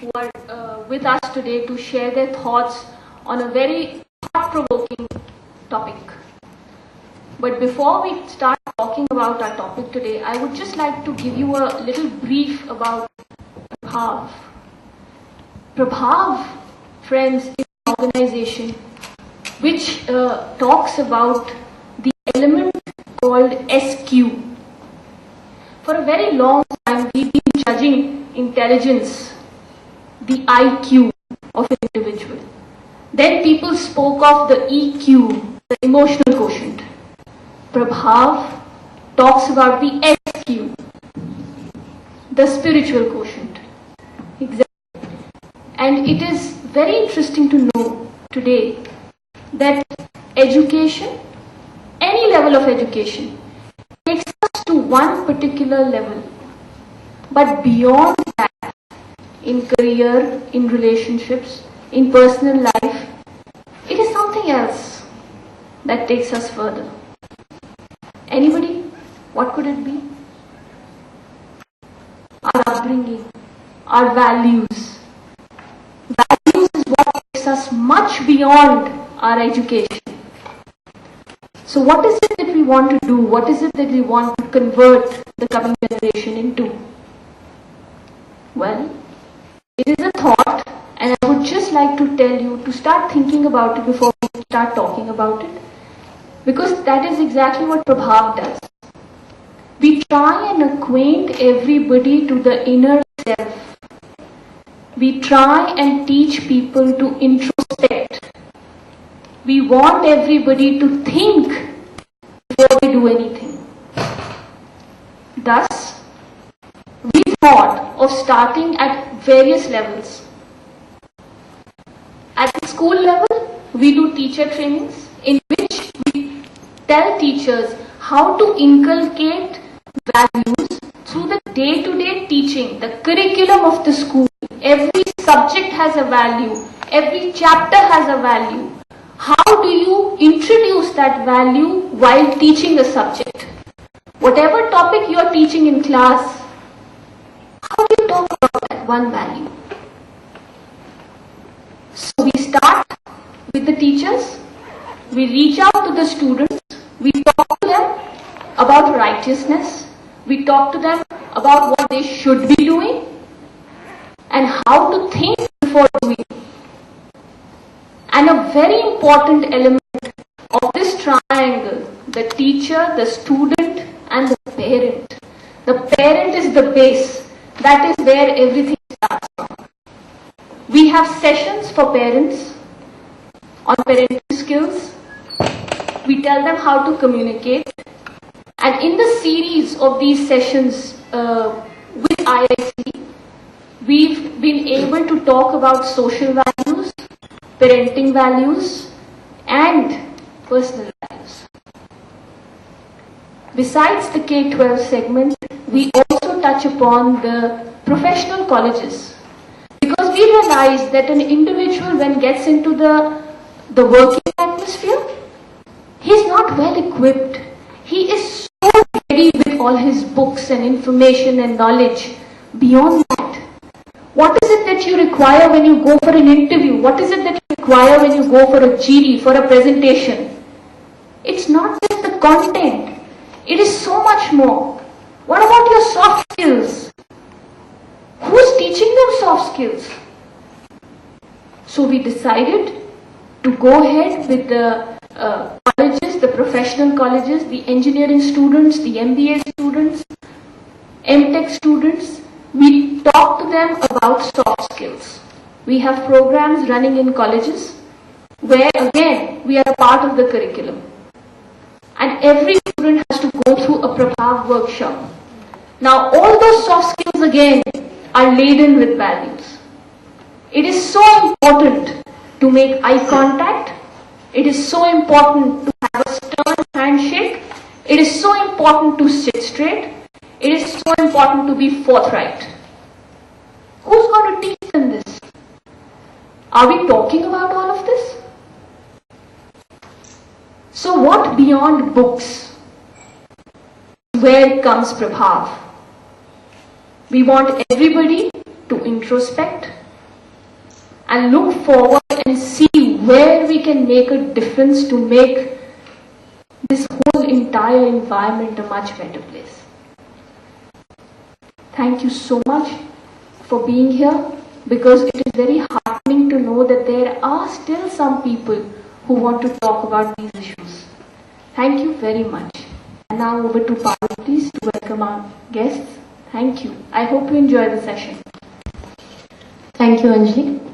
who are with us today to share their thoughts on a very thought-provoking topic. But before we start talking about our topic today, I would just like to give you a little brief about Prabhaav. Prabhaav, friends, is an organization which talks about the element called SQ. For a very long time, we've been judging intelligence, the IQ of an individual. Then people spoke of the EQ, the emotional quotient. Prabhaav talks about the SQ, the spiritual quotient. Exactly. And it is very interesting to know today that education, any level of education, takes us to one particular level. But beyond that, in career, in relationships, in personal life, it is something else that takes us further. Anybody? What could it be? Our upbringing, our values. Values is what takes us much beyond our education. So what is it that we want to do? What is it that we want to convert the coming generation into? Well, it is a thought, and I would just like to tell you to start thinking about it before we start talking about it. Because that is exactly what Prabhaav does. We try and acquaint everybody to the inner self. We try and teach people to introspect. We want everybody to think before they do anything. Thus, we thought of starting at various levels. At the school level, we do teacher trainings in which we tell teachers how to inculcate values through the day-to-day teaching, the curriculum of the school. Every subject has a value. Every chapter has a value. How do you introduce that value while teaching a subject? Whatever topic you are teaching in class, how do you talk about that one value? So we start with the teachers. We reach out to the students. We talk to them about righteousness. We talk to them about what they should be doing and how to think before doing. And a very important element of this triangle, the teacher, the student and the parent. The parent is the base. That is where everything starts from. We have sessions for parents on parenting skills. We tell them how to communicate. And in the series of these sessions with IIC, we've been able to talk about social values, parenting values, and personal values. Besides the K-12 segment, we also touch upon the professional colleges. Because we realize that an individual, when gets into the working atmosphere, he's not well equipped. He is so ready with all his books and information and knowledge. Beyond that, what is it that you require when you go for an interview? What is it that you require when you go for a GD, for a presentation? It's not just the content. It is so much more. What about your soft skills? Who's teaching them soft skills? So we decided to go ahead with the colleges, the professional colleges, the engineering students, the MBA students, MTech students. We talk to them about soft skills. We have programs running in colleges where again we are a part of the curriculum. And every student has to go through a Prabhaav workshop. Now all those soft skills again are laden with values. It is so important to make eye contact. It is so important to have a stern handshake. It is so important to sit straight. It is so important to be forthright. Who's going to teach them this? Are we talking about all of this? So what beyond books? Where comes Prabhaav? We want everybody to introspect. and look forward and see where we can make a difference to make this whole entire environment a much better place. Thank you so much for being here, because it is very heartening to know that there are still some people who want to talk about these issues. Thank you very much. And now over to Prabhaav, please, to welcome our guests. Thank you. I hope you enjoy the session. Thank you, Anjali.